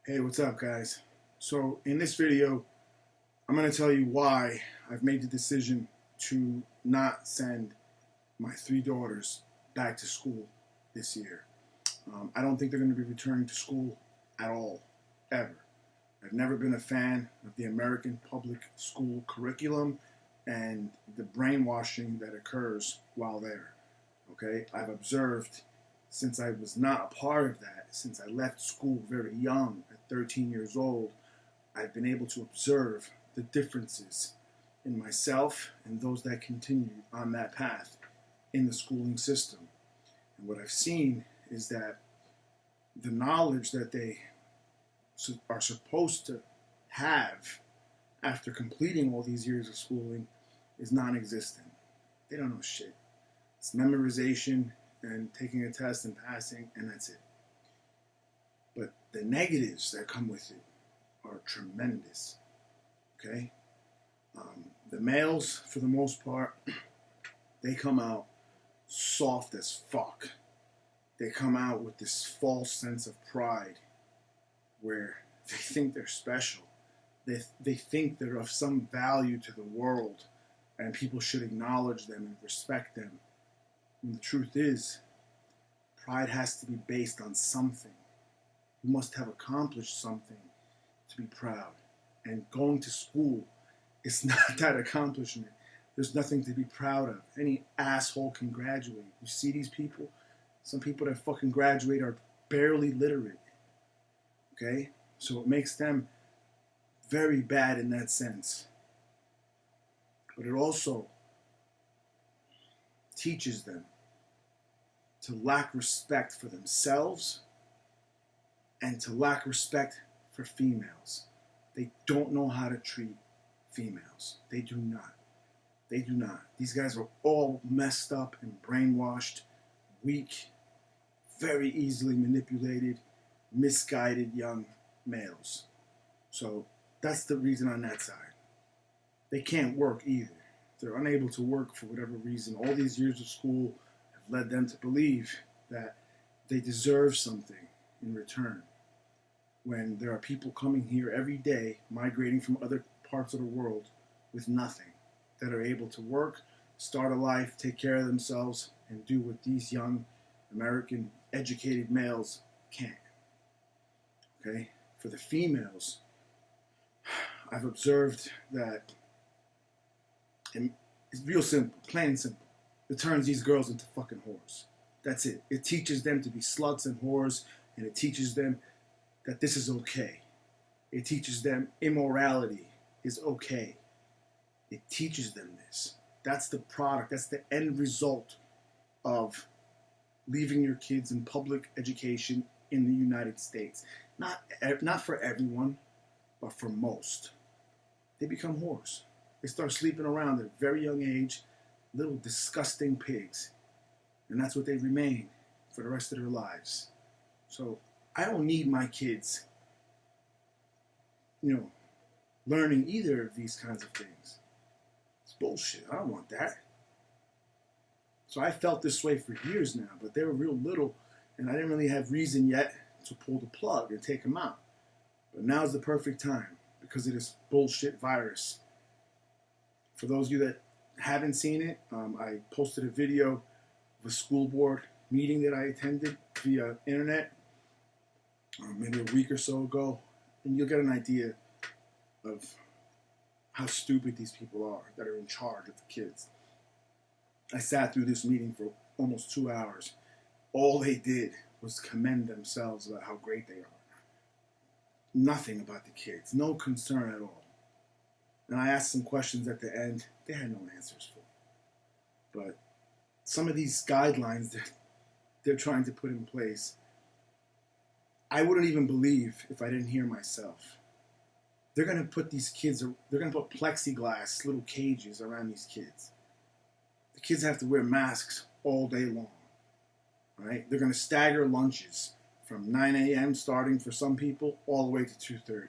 Hey, what's up, guys? So, in this video, I'm going to tell you why I've made the decision to not send my three daughters back to school this year. I don't think they're going to be returning to school at all, ever. I've never been a fan of the American public school curriculum and the brainwashing that occurs while there. Okay? I've observed since I was not a part of that, since I left school very young, at 13 years old, I've been able to observe the differences in myself and those that continue on that path in the schooling system. And what I've seen is that the knowledge that they are supposed to have after completing all these years of schooling is non-existent. They don't know shit. It's memorization and taking a test and passing, and that's it. But the negatives that come with it are tremendous. Okay? The males, for the most part, they come out soft as fuck. They come out with this false sense of pride where they think they're special. They think they're of some value to the world and people should acknowledge them and respect them. And the truth is, pride has to be based on something. You must have accomplished something to be proud. And going to school is not that accomplishment. There's nothing to be proud of. Any asshole can graduate. You see these people? Some people that fucking graduate are barely literate. Okay? So it makes them very bad in that sense. But it also teaches them to lack respect for themselves and to lack respect for females. They don't know how to treat females. They do not. They do not. These guys are all messed up and brainwashed, weak, very easily manipulated, misguided young males. So that's the reason on that side. They can't work either. They're unable to work for whatever reason. All these years of school have led them to believe that they deserve something in return. When there are people coming here every day, migrating from other parts of the world with nothing, that are able to work, start a life, take care of themselves, and do what these young American educated males can't. Okay? For the females, I've observed that, and it's real simple, plain and simple. It turns these girls into fucking whores. That's it. It teaches them to be sluts and whores, and it teaches them that this is okay. It teaches them immorality is okay. It teaches them this. That's the product. That's the end result of leaving your kids in public education in the United States. Not for everyone, but for most. They become whores. They start sleeping around at a very young age, little disgusting pigs. And that's what they remain for the rest of their lives. So I don't need my kids, learning either of these kinds of things. It's bullshit. I don't want that. So I felt this way for years now, but they were real little, and I didn't really have reason yet to pull the plug and take them out. But now's the perfect time because of this bullshit virus. For those of you that haven't seen it, I posted a video of a school board meeting that I attended via internet maybe a week or so ago, and you'll get an idea of how stupid these people are that are in charge of the kids. I sat through this meeting for almost 2 hours. All they did was commend themselves about how great they are. Nothing about the kids, no concern at all. And I asked some questions at the end they had no answers for. But some of these guidelines that they're trying to put in place, I wouldn't even believe if I didn't hear myself. They're going to put these kids, they're going to put plexiglass, little cages around these kids. The kids have to wear masks all day long. All right? They're going to stagger lunches from 9 a.m. starting for some people all the way to 2:30.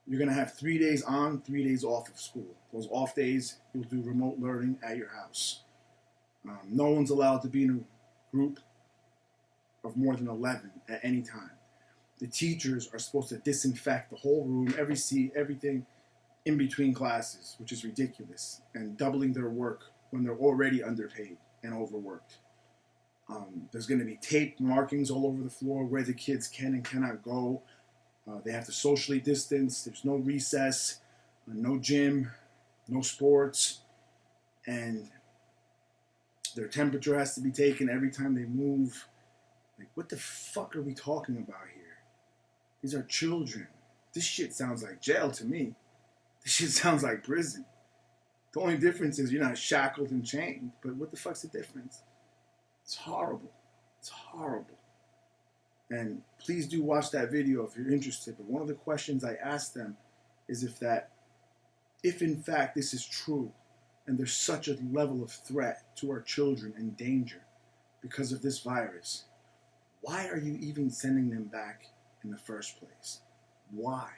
You're going to have 3 days on, 3 days off of school. Those off days, you'll do remote learning at your house. No one's allowed to be in a group of more than 11 at any time. The teachers are supposed to disinfect the whole room, every seat, everything in between classes, which is ridiculous, and doubling their work when they're already underpaid and overworked. There's going to be tape markings all over the floor where the kids can and cannot go. They have to socially distance. There's no recess, no gym, no sports, and their temperature has to be taken every time they move. Like, what the fuck are we talking about here? These are children. This shit sounds like jail to me. This shit sounds like prison. The only difference is you're not shackled and chained, but what the fuck's the difference? It's horrible. It's horrible. And please do watch that video if you're interested. But one of the questions I asked them is if in fact this is true, and there's such a level of threat to our children and danger because of this virus, why are you even sending them back in the first place? Why?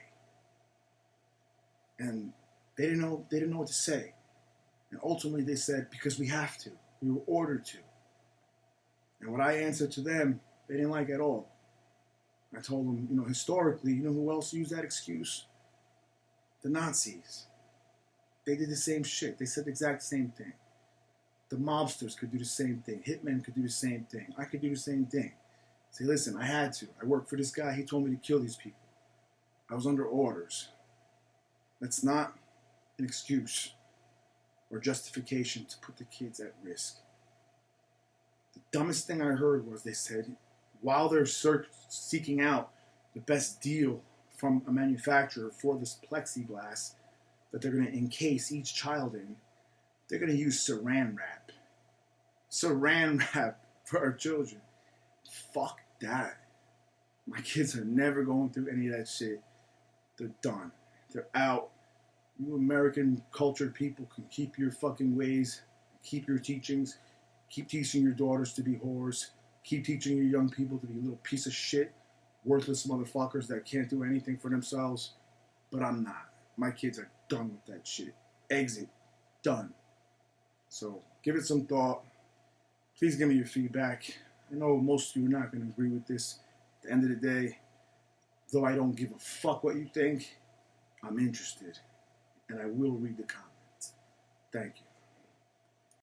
And they didn't know what to say. And ultimately they said, because we have to. We were ordered to. And what I answered to them, they didn't like at all. I told them, historically, who else used that excuse? The Nazis. They did the same shit. They said the exact same thing. The mobsters could do the same thing. Hitmen could do the same thing. I could do the same thing. Say, listen, I had to. I worked for this guy. He told me to kill these people. I was under orders. That's not an excuse or justification to put the kids at risk. The dumbest thing I heard was they said, while they're seeking out the best deal from a manufacturer for this plexiglass that they're going to encase each child in, they're going to use saran wrap. Saran wrap for our children. Fuck that. My kids are never going through any of that shit. They're done. They're out. You American cultured people can keep your fucking ways, keep your teachings, keep teaching your daughters to be whores, keep teaching your young people to be little piece of shit, worthless motherfuckers that can't do anything for themselves. But I'm not. My kids are done with that shit. Exit. Done. So give it some thought. Please give me your feedback. I know most of you are not going to agree with this. At the end of the day, though I don't give a fuck what you think, I'm interested. And I will read the comments. Thank you.